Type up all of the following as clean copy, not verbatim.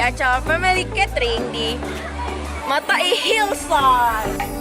acara Family Catering di Matai Hillside.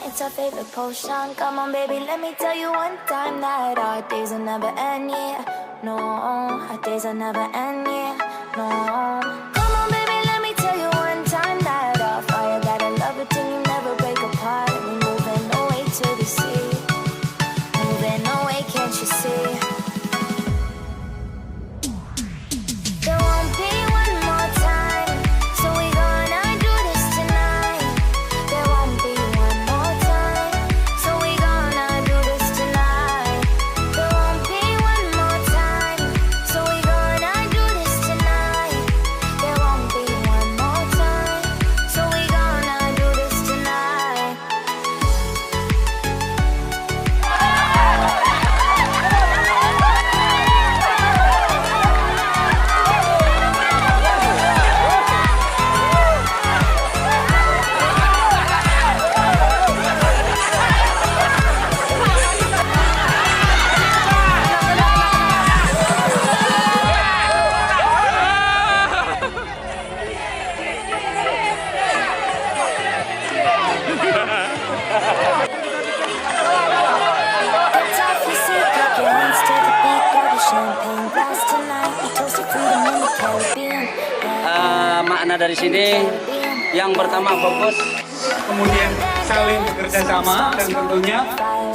It's our favorite potion. Come on, baby, let me tell you one time that our days will never end, yeah. No, our days will never end, yeah. No. Come on, baby, let me tell you one time that our fire got a love it till you never break apart. We're moving away to the sea. Moving away, can't you see? There won't be one more time, so we gonna do this tonight. There won't be one more time, so we gonna do this tonight. There won't be one more time, so we gonna do this tonight. Karena dari sini yang pertama fokus, kemudian saling bekerja sama, dan tentunya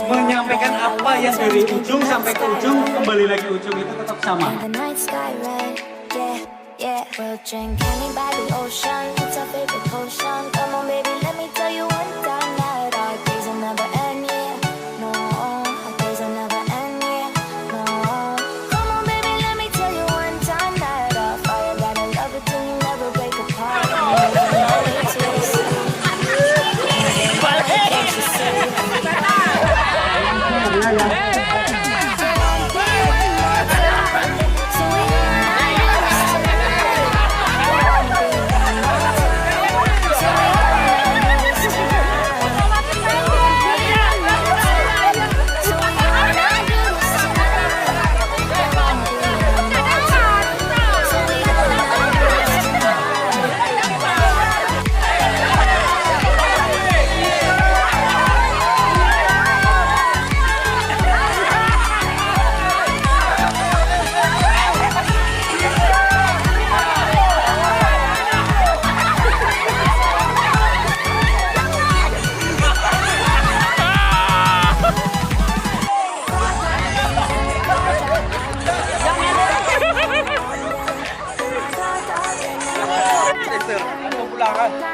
menyampaikan apa yang dari ujung sampai ke ujung, kembali lagi ujung itu tetap sama. And the night sky red, yeah, yeah. We'll drink honey by the ocean. It's our favorite potion. Come on, baby, let me tell you one time that our days will never end, yeah. No, our days will never end, yeah. No. Come on, baby, let me tell you one time that our fire gotta love it till you never break apart.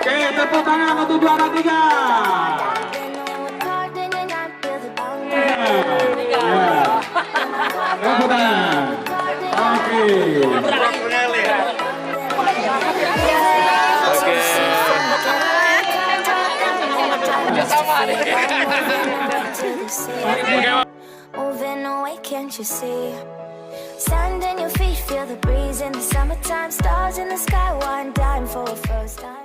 Oke, tepuk tangan untuk juara 3. Tepuk tangan. Oke. Moving away, can't you see? Sand in your feet, feel the breeze in the summertime. Stars in the sky, one dime for a first time.